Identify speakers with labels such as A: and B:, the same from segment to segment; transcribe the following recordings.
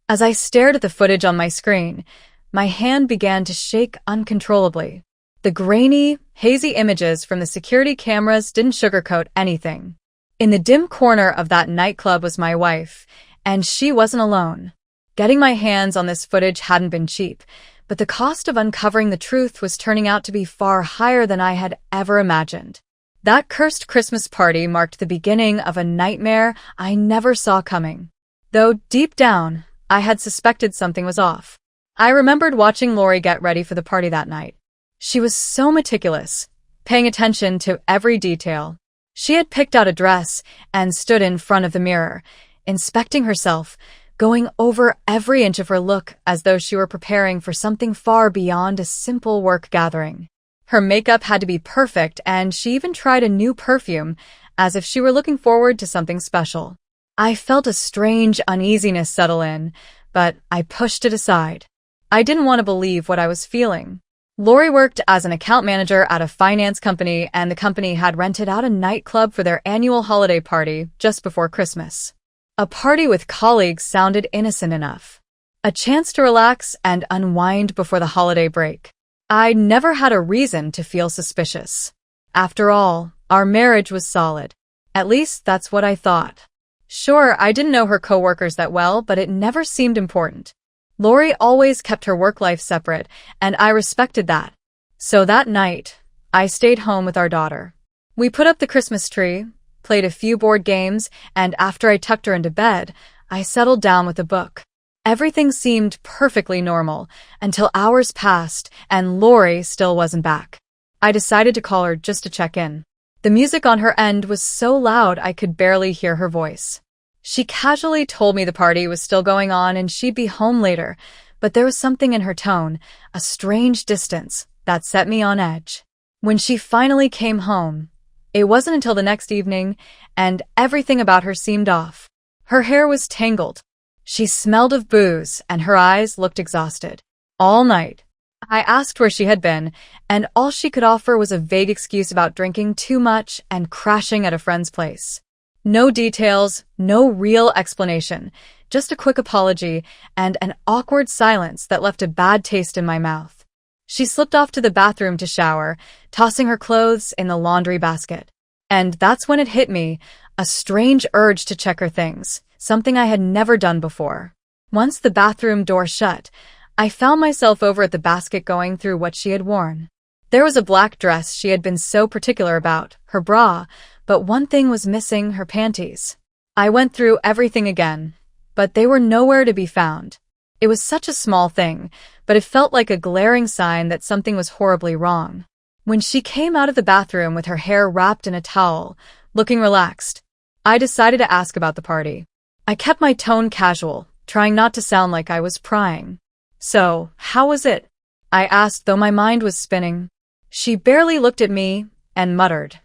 A: As I stared at the footage on my screen, my hand began to shake uncontrollably. The grainy, hazy images from the security cameras didn't sugarcoat anything. In the dim corner of that nightclub was my wife, and she wasn't alone. Getting my hands on this footage hadn't been cheap, but the cost of uncovering the truth was turning out to be far higher than I had ever imagined. That cursed Christmas party marked the beginning of a nightmare I never saw coming. Though deep down, I had suspected something was off. I remembered watching Lori get ready for the party that night. She was so meticulous, paying attention to every detail. She had picked out a dress and stood in front of the mirror, inspecting herself, going over every inch of her look as though she were preparing for something far beyond a simple work gathering. Her makeup had to be perfect, and she even tried a new perfume, as if she were looking forward to something special. I felt a strange uneasiness settle in, but I pushed it aside. I didn't want to believe what I was feeling. Lori worked as an account manager at a finance company, and the company had rented out a nightclub for their annual holiday party just before Christmas. A party with colleagues sounded innocent enough. A chance to relax and unwind before the holiday break. I never had a reason to feel suspicious. After all, our marriage was solid. At least that's what I thought. Sure, I didn't know her coworkers that well, but it never seemed important. Lori always kept her work life separate, and I respected that. So that night, I stayed home with our daughter. We put up the Christmas tree, played a few board games, and after I tucked her into bed, I settled down with a book. Everything seemed perfectly normal until hours passed and Lori still wasn't back. I decided to call her just to check in. The music on her end was so loud I could barely hear her voice. She casually told me the party was still going on and she'd be home later, but there was something in her tone, a strange distance, that set me on edge. When she finally came home, it wasn't until the next evening, and everything about her seemed off. Her hair was tangled. She smelled of booze, and her eyes looked exhausted. All night, I asked where she had been, and all she could offer was a vague excuse about drinking too much and crashing at a friend's place. No details, no real explanation, just a quick apology and an awkward silence that left a bad taste in my mouth. She slipped off to the bathroom to shower, tossing her clothes in the laundry basket. And that's when it hit me, a strange urge to check her things, something I had never done before. Once the bathroom door shut, I found myself over at the basket going through what she had worn. There was a black dress she had been so particular about, her bra, but one thing was missing, her panties. I went through everything again, but they were nowhere to be found. It was such a small thing, but it felt like a glaring sign that something was horribly wrong. When she came out of the bathroom with her hair wrapped in a towel, looking relaxed, I decided to ask about the party. I kept my tone casual, trying not to sound like I was prying. "So, how was it?" I asked, though my mind was spinning. She barely looked at me and muttered,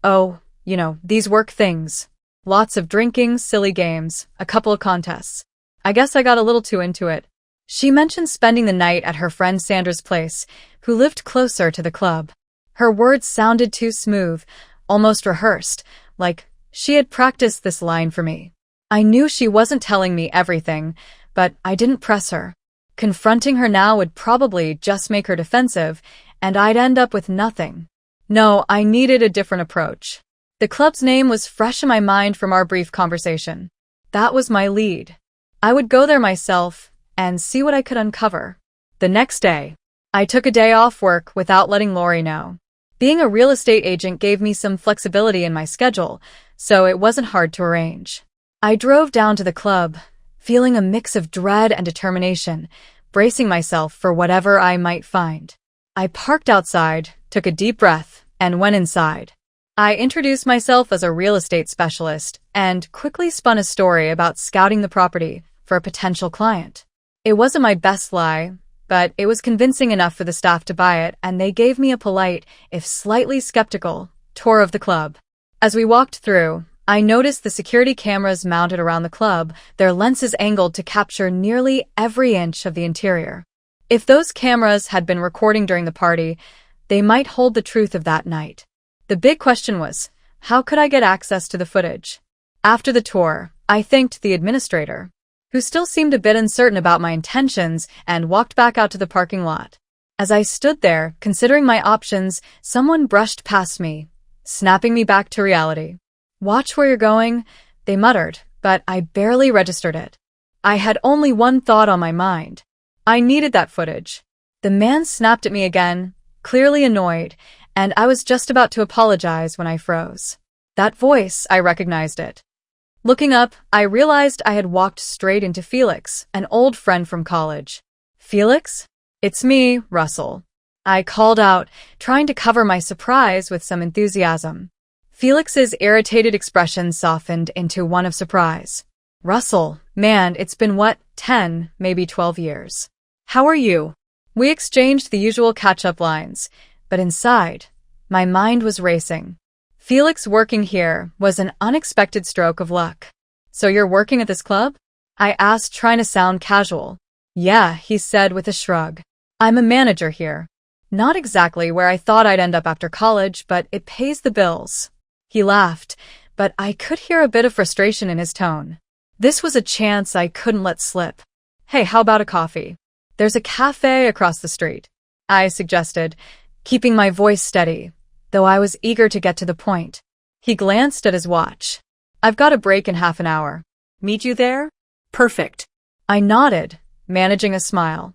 A: "Oh, these work things. Lots of drinking, silly games, a couple of contests. I guess I got a little too into it." She mentioned spending the night at her friend Sandra's place, who lived closer to the club. Her words sounded too smooth, almost rehearsed, like she had practiced this line for me. I knew she wasn't telling me everything, but I didn't press her. Confronting her now would probably just make her defensive, and I'd end up with nothing. No, I needed a different approach. The club's name was fresh in my mind from our brief conversation. That was my lead. I would go there myself and see what I could uncover. The next day, I took a day off work without letting Lori know. Being a real estate agent gave me some flexibility in my schedule, so it wasn't hard to arrange. I drove down to the club, feeling a mix of dread and determination, bracing myself for whatever I might find. I parked outside, took a deep breath, and went inside. I introduced myself as a real estate specialist and quickly spun a story about scouting the property for a potential client. It wasn't my best lie, but it was convincing enough for the staff to buy it, and they gave me a polite, if slightly skeptical, tour of the club. As we walked through, I noticed the security cameras mounted around the club, their lenses angled to capture nearly every inch of the interior. If those cameras had been recording during the party, they might hold the truth of that night. The big question was, how could I get access to the footage? After the tour, I thanked the administrator, who still seemed a bit uncertain about my intentions, and walked back out to the parking lot. As I stood there, considering my options, someone brushed past me, snapping me back to reality. "Watch where you're going," they muttered, but I barely registered it. I had only one thought on my mind. I needed that footage. The man snapped at me again, clearly annoyed, and I was just about to apologize when I froze. That voice, I recognized it. Looking up, I realized I had walked straight into Felix, an old friend from college. "Felix? It's me, Russell." I called out, trying to cover my surprise with some enthusiasm. Felix's irritated expression softened into one of surprise. "Russell, man, it's been 10, maybe 12 years. How are you?" We exchanged the usual catch-up lines, but inside, my mind was racing. Felix working here was an unexpected stroke of luck. "So you're working at this club?" I asked, trying to sound casual. "Yeah," he said with a shrug. "I'm a manager here. Not exactly where I thought I'd end up after college, but it pays the bills." He laughed, but I could hear a bit of frustration in his tone. This was a chance I couldn't let slip. "Hey, how about a coffee? There's a cafe across the street," I suggested, keeping my voice steady, though I was eager to get to the point. He glanced at his watch. "I've got a break in half an hour. Meet you there?" "Perfect." I nodded, managing a smile.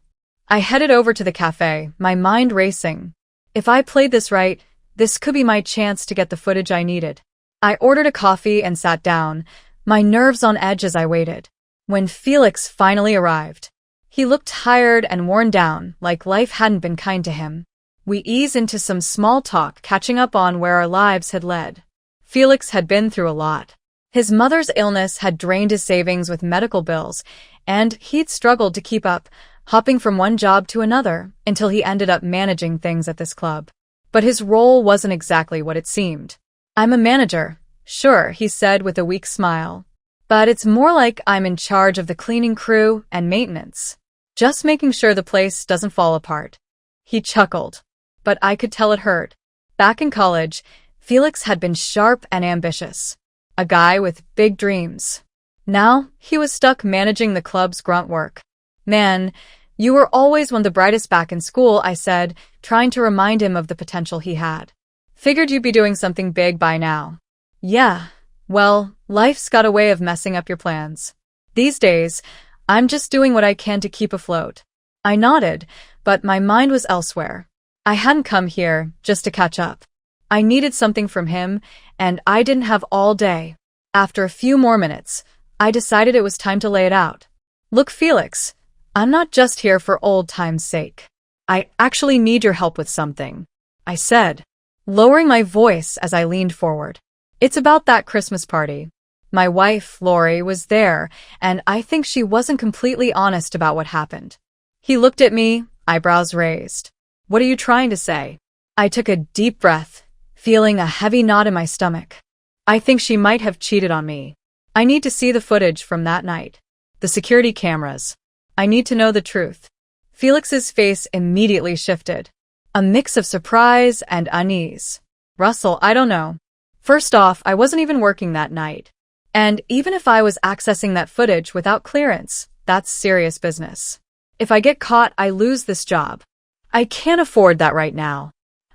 A: I headed over to the cafe, my mind racing. If I played this right, this could be my chance to get the footage I needed. I ordered a coffee and sat down, my nerves on edge as I waited. When Felix finally arrived, he looked tired and worn down, like life hadn't been kind to him. We eased into some small talk, catching up on where our lives had led. Felix had been through a lot. His mother's illness had drained his savings with medical bills, and he'd struggled to keep up, hopping from one job to another until he ended up managing things at this club. But his role wasn't exactly what it seemed. "I'm a manager, sure," he said with a weak smile. "But it's more like I'm in charge of the cleaning crew and maintenance. Just making sure the place doesn't fall apart." He chuckled, but I could tell it hurt. Back in college, Felix had been sharp and ambitious. A guy with big dreams. Now, he was stuck managing the club's grunt work. "Man, you were always one of the brightest back in school," I said, trying to remind him of the potential he had. "Figured you'd be doing something big by now." "Yeah, well, life's got a way of messing up your plans. These days, I'm just doing what I can to keep afloat." I nodded, but my mind was elsewhere. I hadn't come here just to catch up. I needed something from him, and I didn't have all day. After a few more minutes, I decided it was time to lay it out. "Look, Felix, I'm not just here for old time's sake. I actually need your help with something," I said, lowering my voice as I leaned forward. "It's about that Christmas party. My wife, Lori, was there, and I think she wasn't completely honest about what happened." He looked at me, eyebrows raised. "What are you trying to say?" I took a deep breath, feeling a heavy knot in my stomach. "I think she might have cheated on me. I need to see the footage from that night. The security cameras. I need to know the truth." Felix's face immediately shifted. A mix of surprise and unease. "Russell, I don't know. First off, I wasn't even working that night. And even if I was accessing that footage without clearance, that's serious business. If I get caught, I lose this job. I can't afford that right now."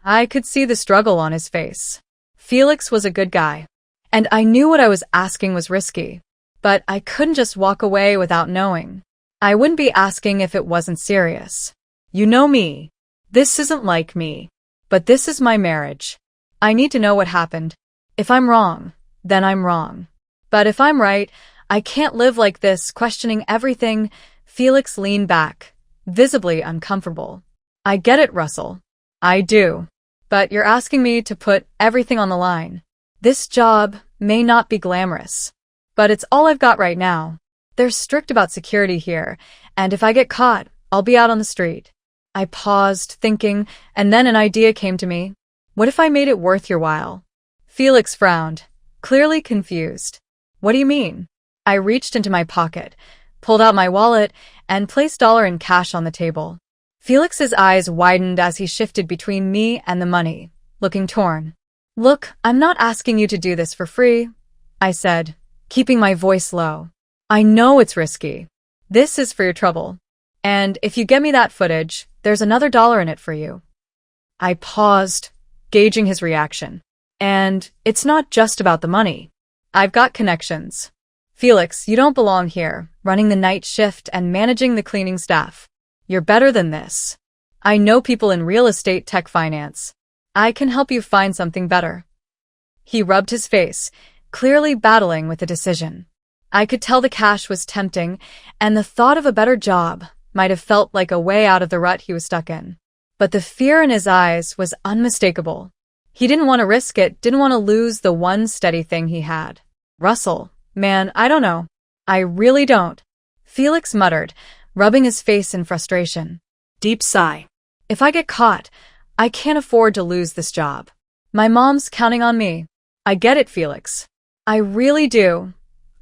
A: I could see the struggle on his face. Felix was a good guy, and I knew what I was asking was risky, but I couldn't just walk away without knowing. I wouldn't be asking if it wasn't serious. You know me. This isn't like me. But this is my marriage. I need to know what happened. If I'm wrong, then I'm wrong. But if I'm right, I can't live like this, questioning everything. Felix leaned back, visibly uncomfortable. "I get it, Russell. I do. But you're asking me to put everything on the line. This job may not be glamorous, but it's all I've got right now. They're strict about security here, and if I get caught, I'll be out on the street." I paused, thinking, and then an idea came to me. What if I made it worth your while? Felix frowned, clearly confused. "What do you mean?" I reached into my pocket, pulled out my wallet, and placed $1 in cash on the table. Felix's eyes widened as he shifted between me and the money, looking torn. "Look, I'm not asking you to do this for free," I said, keeping my voice low. "I know it's risky, This is for your trouble. And if you get me that footage, there's another $1 in it for you. I paused, gauging his reaction. And it's not just about the money. I've got connections. Felix, you don't belong here, running the night shift and managing the cleaning staff. You're better than this. I know people in real estate tech finance. I can help you find something better. He rubbed his face, clearly battling with a decision. I could tell the cash was tempting, and the thought of a better job might have felt like a way out of the rut he was stuck in. But the fear in his eyes was unmistakable. He didn't want to risk it, didn't want to lose the one steady thing he had. Russell, man, I don't know. I really don't. Felix muttered, rubbing his face in frustration. Deep sigh. If I get caught, I can't afford to lose this job. My mom's counting on me. I get it, Felix. I really do,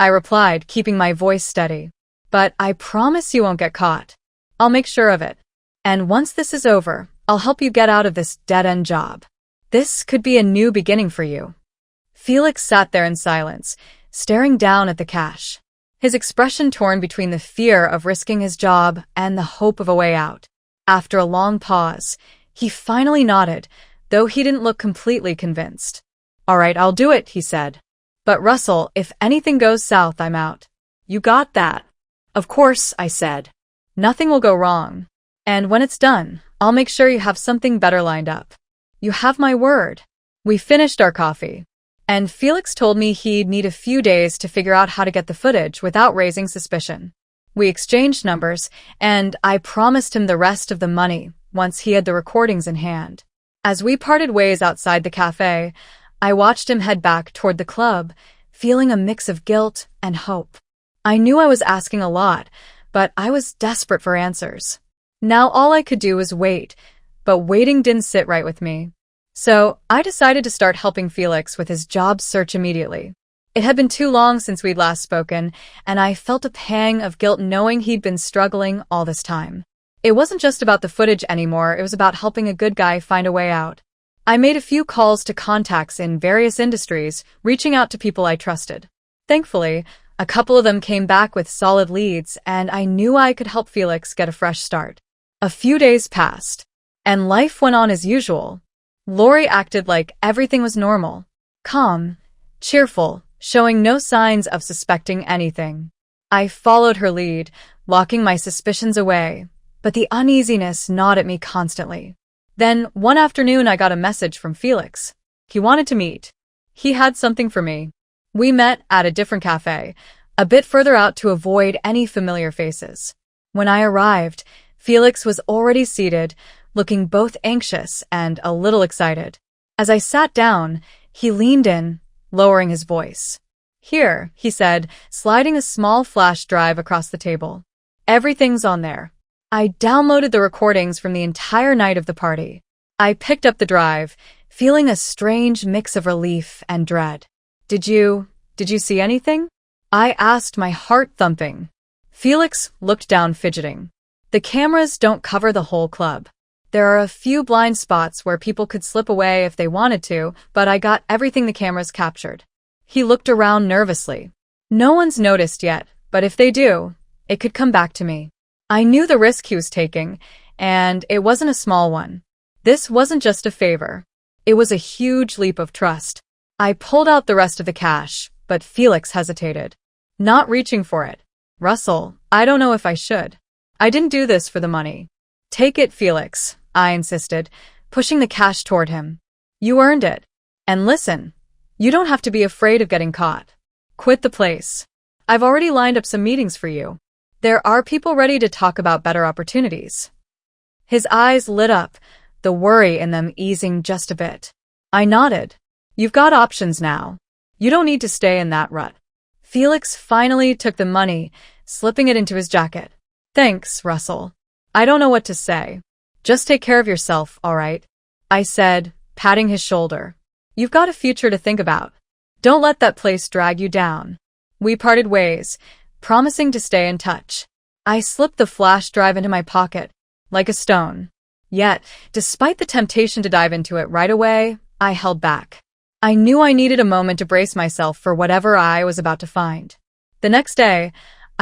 A: I replied, keeping my voice steady. But I promise you won't get caught. I'll make sure of it. And once this is over, I'll help you get out of this dead-end job. This could be a new beginning for you. Felix sat there in silence, staring down at the cash, his expression torn between the fear of risking his job and the hope of a way out. After a long pause, he finally nodded, though he didn't look completely convinced. All right, I'll do it, he said. But Russell, if anything goes south, I'm out. You got that? Of course, I said. Nothing will go wrong. And when it's done, I'll make sure you have something better lined up. You have my word. We finished our coffee, and Felix told me he'd need a few days to figure out how to get the footage without raising suspicion. We exchanged numbers, and I promised him the rest of the money once he had the recordings in hand. As we parted ways outside the cafe, I watched him head back toward the club, feeling a mix of guilt and hope. I knew I was asking a lot, but I was desperate for answers. Now all I could do was wait, but waiting didn't sit right with me. So I decided to start helping Felix with his job search immediately. It had been too long since we'd last spoken, and I felt a pang of guilt knowing he'd been struggling all this time. It wasn't just about the footage anymore, it was about helping a good guy find a way out. I made a few calls to contacts in various industries, reaching out to people I trusted. Thankfully, a couple of them came back with solid leads, and I knew I could help Felix get a fresh start. A few days passed, and life went on as usual. Lori acted like everything was normal, calm, cheerful, showing no signs of suspecting anything. I followed her lead, locking my suspicions away, but the uneasiness gnawed at me constantly. Then, one afternoon, I got a message from Felix. He wanted to meet. He had something for me. We met at a different cafe, a bit further out to avoid any familiar faces. When I arrived, Felix was already seated, looking both anxious and a little excited. As I sat down, he leaned in, lowering his voice. Here, he said, sliding a small flash drive across the table. Everything's on there. I downloaded the recordings from the entire night of the party. I picked up the drive, feeling a strange mix of relief and dread. Did you see anything? I asked, my heart thumping. Felix looked down, fidgeting. The cameras don't cover the whole club. There are a few blind spots where people could slip away if they wanted to, but I got everything the cameras captured. He looked around nervously. No one's noticed yet, but if they do, it could come back to me. I knew the risk he was taking, and it wasn't a small one. This wasn't just a favor. It was a huge leap of trust. I pulled out the rest of the cash, but Felix hesitated, not reaching for it. Russell, I don't know if I should. I didn't do this for the money. Take it, Felix, I insisted, pushing the cash toward him. You earned it. And listen, you don't have to be afraid of getting caught. Quit the place. I've already lined up some meetings for you. There are people ready to talk about better opportunities. His eyes lit up, the worry in them easing just a bit. I nodded. You've got options now. You don't need to stay in that rut. Felix finally took the money, slipping it into his jacket. Thanks, Russell. I don't know what to say. Just take care of yourself, all right? I said, patting his shoulder. You've got a future to think about. Don't let that place drag you down. We parted ways, promising to stay in touch. I slipped the flash drive into my pocket, like a stone. Yet, despite the temptation to dive into it right away, I held back. I knew I needed a moment to brace myself for whatever I was about to find. The next day,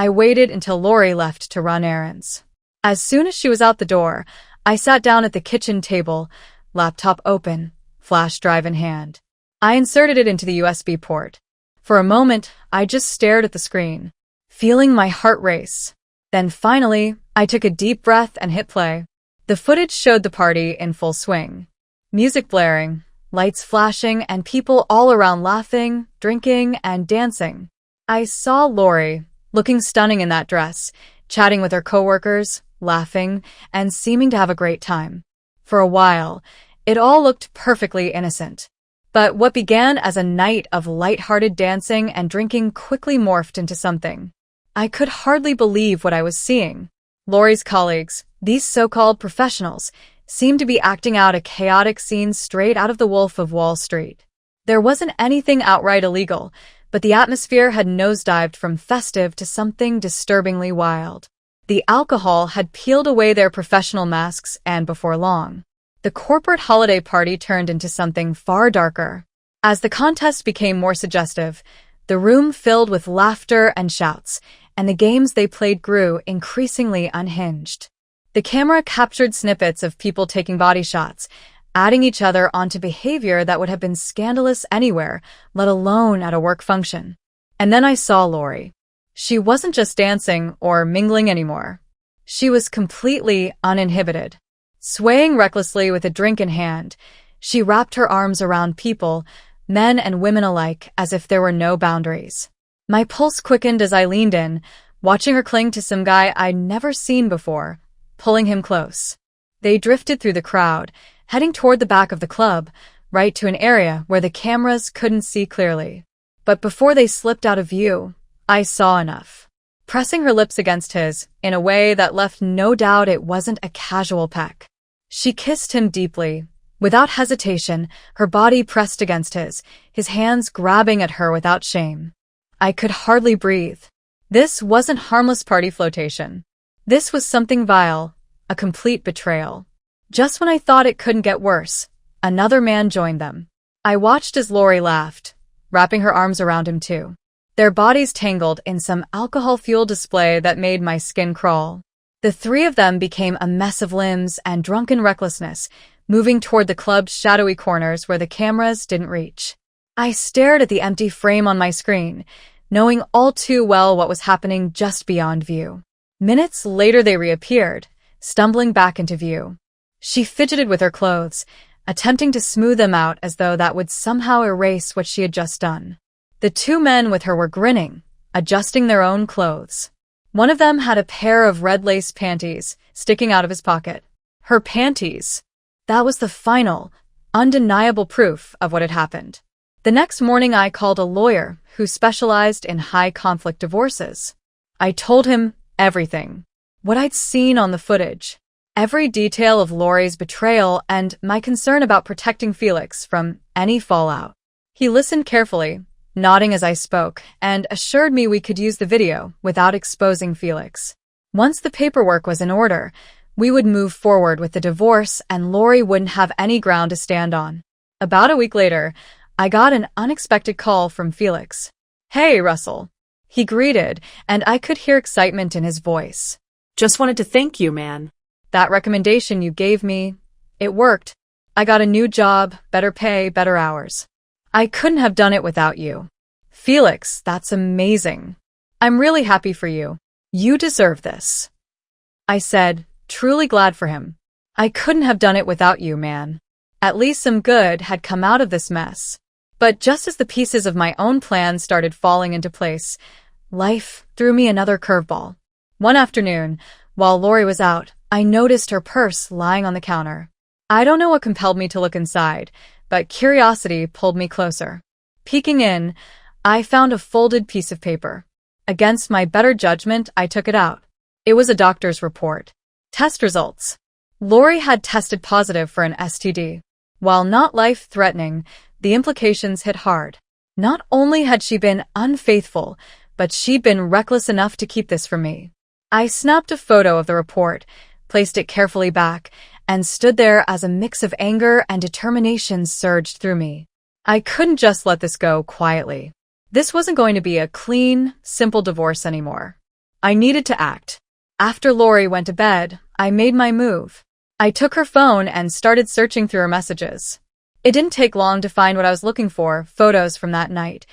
A: I waited until Lori left to run errands. As soon as she was out the door, I sat down at the kitchen table, laptop open, flash drive in hand. I inserted it into the USB port. For a moment, I just stared at the screen, feeling my heart race. Then finally, I took a deep breath and hit play. The footage showed the party in full swing. Music blaring, lights flashing, and people all around laughing, drinking, and dancing. I saw Lori, looking stunning in that dress, chatting with her coworkers, laughing, and seeming to have a great time. For a while, it all looked perfectly innocent. But what began as a night of light-hearted dancing and drinking quickly morphed into something. I could hardly believe what I was seeing. Lori's colleagues, these so-called professionals, seemed to be acting out a chaotic scene straight out of The Wolf of Wall Street. There wasn't anything outright illegal, but the atmosphere had nosedived from festive to something disturbingly wild. The alcohol had peeled away their professional masks, and before long, the corporate holiday party turned into something far darker. As the contest became more suggestive, the room filled with laughter and shouts, and the games they played grew increasingly unhinged. The camera captured snippets of people taking body shots, adding each other onto behavior that would have been scandalous anywhere, let alone at a work function. And then I saw Lori. She wasn't just dancing or mingling anymore. She was completely uninhibited. Swaying recklessly with a drink in hand, she wrapped her arms around people, men and women alike, as if there were no boundaries. My pulse quickened as I leaned in, watching her cling to some guy I'd never seen before, pulling him close. They drifted through the crowd, heading toward the back of the club, right to an area where the cameras couldn't see clearly. But before they slipped out of view, I saw enough. Pressing her lips against his, in a way that left no doubt it wasn't a casual peck. She kissed him deeply. Without hesitation, her body pressed against his hands grabbing at her without shame. I could hardly breathe. This wasn't harmless party flotation. This was something vile, a complete betrayal. Just when I thought it couldn't get worse, another man joined them. I watched as Lori laughed, wrapping her arms around him too. Their bodies tangled in some alcohol-fueled display that made my skin crawl. The three of them became a mess of limbs and drunken recklessness, moving toward the club's shadowy corners where the cameras didn't reach. I stared at the empty frame on my screen, knowing all too well what was happening just beyond view. Minutes later they reappeared, stumbling back into view. She fidgeted with her clothes, attempting to smooth them out as though that would somehow erase what she had just done. The two men with her were grinning, adjusting their own clothes. One of them had a pair of red lace panties sticking out of his pocket. Her panties. That was the final, undeniable proof of what had happened. The next morning I called a lawyer who specialized in high-conflict divorces. I told him everything. What I'd seen on the footage. Every detail of Lori's betrayal and my concern about protecting Felix from any fallout. He listened carefully, nodding as I spoke, and assured me we could use the video without exposing Felix. Once the paperwork was in order, we would move forward with the divorce and Lori wouldn't have any ground to stand on. About a week later, I got an unexpected call from Felix. "Hey, Russell." He greeted, and I could hear excitement in his voice.
B: "Just wanted to thank you, man.
A: That recommendation you gave me, it worked. I got a new job, better pay, better hours. I couldn't have done it without you. Felix, that's amazing. I'm really happy for you. You deserve this." I said, truly glad for him. I couldn't have done it without you, man. At least some good had come out of this mess. But just as the pieces of my own plan started falling into place, life threw me another curveball. One afternoon, while Lori was out, I noticed her purse lying on the counter. I don't know what compelled me to look inside, but curiosity pulled me closer. Peeking in, I found a folded piece of paper. Against my better judgment, I took it out. It was a doctor's report. Test results. Lori had tested positive for an STD. While not life-threatening, the implications hit hard. Not only had she been unfaithful, but she'd been reckless enough to keep this from me. I snapped a photo of the report, placed it carefully back, and stood there as a mix of anger and determination surged through me. I couldn't just let this go quietly. This wasn't going to be a clean, simple divorce anymore. I needed to act. After Lori went to bed, I made my move. I took her phone and started searching through her messages. It didn't take long to find what I was looking for: photos from that night,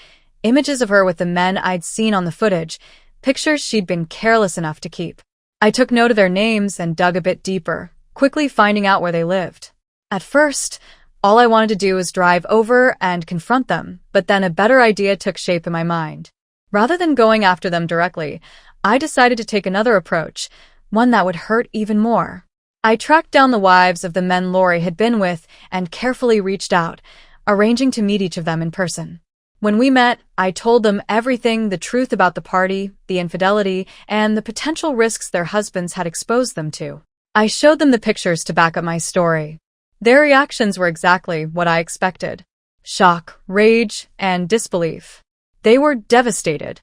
A: images of her with the men I'd seen on the footage, pictures she'd been careless enough to keep. I took note of their names and dug a bit deeper, quickly finding out where they lived. At first, all I wanted to do was drive over and confront them, but then a better idea took shape in my mind. Rather than going after them directly, I decided to take another approach, one that would hurt even more. I tracked down the wives of the men Lori had been with and carefully reached out, arranging to meet each of them in person. When we met, I told them everything: the truth about the party, the infidelity, and the potential risks their husbands had exposed them to. I showed them the pictures to back up my story. Their reactions were exactly what I expected: shock, rage, and disbelief. They were devastated.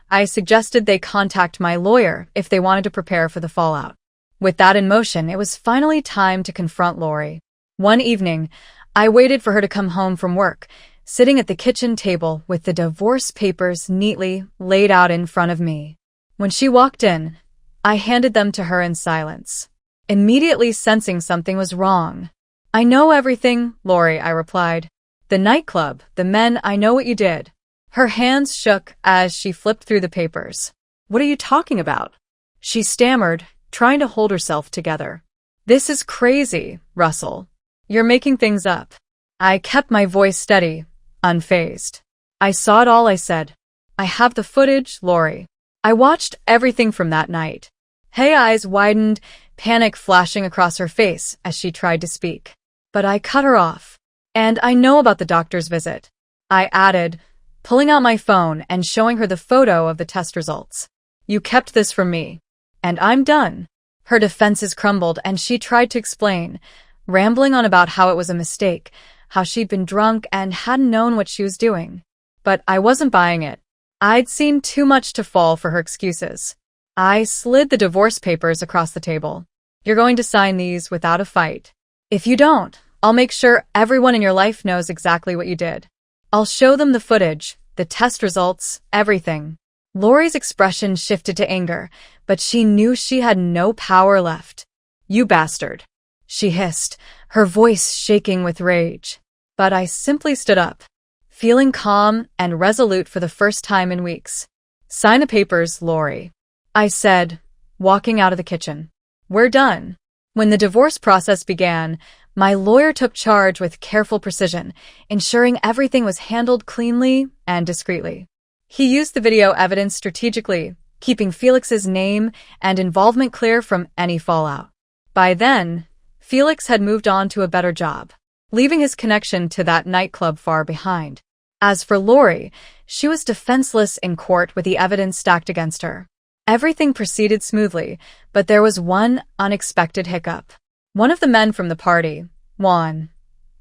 A: I suggested they contact my lawyer if they wanted to prepare for the fallout. With that in motion, it was finally time to confront Lori. One evening, I waited for her to come home from work, sitting at the kitchen table with the divorce papers neatly laid out in front of me. When she walked in, I handed them to her in silence, immediately sensing something was wrong. "I know everything, Lori," I replied. "The nightclub, the men, I know what you did." Her hands shook as she flipped through the papers.
B: What are you talking about?
A: She stammered, trying to hold herself together. "This is crazy, Russell. You're making things up." I kept my voice steady, unfazed. "I saw it all," I said. "I have the footage, Lori. I watched everything from that night." Her eyes widened, panic flashing across her face as she tried to speak. But I cut her off. "And I know about the doctor's visit," I added, pulling out my phone and showing her the photo of the test results. "You kept this from me. And I'm done." Her defenses crumbled and she tried to explain, rambling on about how it was a mistake, how she'd been drunk and hadn't known what she was doing. But I wasn't buying it. I'd seen too much to fall for her excuses. I slid the divorce papers across the table. "You're going to sign these without a fight. If you don't, I'll make sure everyone in your life knows exactly what you did. I'll show them the footage, the test results, everything." Lori's expression shifted to anger, but she knew she had no power left. "You bastard," she hissed, her voice shaking with rage. But I simply stood up, feeling calm and resolute for the first time in weeks. "Sign the papers, Lori," I said, walking out of the kitchen. "We're done." When the divorce process began, my lawyer took charge with careful precision, ensuring everything was handled cleanly and discreetly. He used the video evidence strategically, keeping Felix's name and involvement clear from any fallout. By then, Felix had moved on to a better job, leaving his connection to that nightclub far behind. As for Lori, she was defenseless in court with the evidence stacked against her. Everything proceeded smoothly, but there was one unexpected hiccup. One of the men from the party, Juan,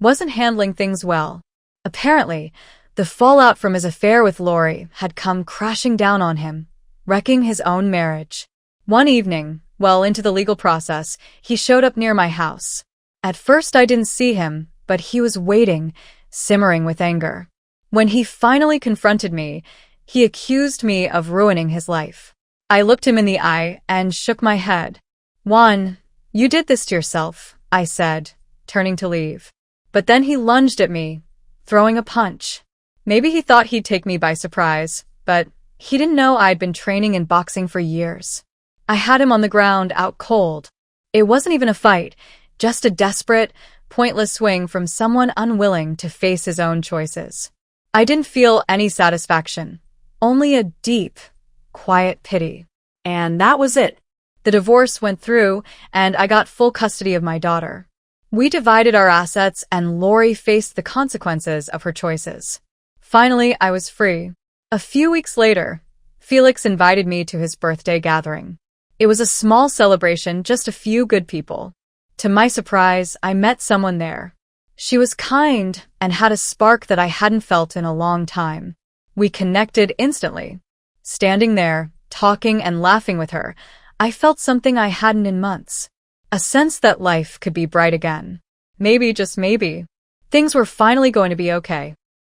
A: wasn't handling things well. Apparently, the fallout from his affair with Lori had come crashing down on him, wrecking his own marriage. One evening, well into the legal process, he showed up near my house. At first I didn't see him, but he was waiting, simmering with anger. When he finally confronted me, he accused me of ruining his life. I looked him in the eye and shook my head. "Juan, you did this to yourself," I said, turning to leave. But then he lunged at me, throwing a punch. Maybe he thought he'd take me by surprise, but he didn't know I'd been training in boxing for years. I had him on the ground, out cold. It wasn't even a fight, just a desperate, pointless swing from someone unwilling to face his own choices. I didn't feel any satisfaction, only a deep, quiet pity.
B: And that was it.
A: The divorce went through, and I got full custody of my daughter. We divided our assets, and Lori faced the consequences of her choices. Finally, I was free. A few weeks later, Felix invited me to his birthday gathering. It was a small celebration, just a few good people. To my surprise, I met someone there. She was kind and had a spark that I hadn't felt in a long time. We connected instantly. Standing there, talking and laughing with her, I felt something I hadn't in months. A sense that life could be bright again. Maybe, just maybe, things were finally going to be okay.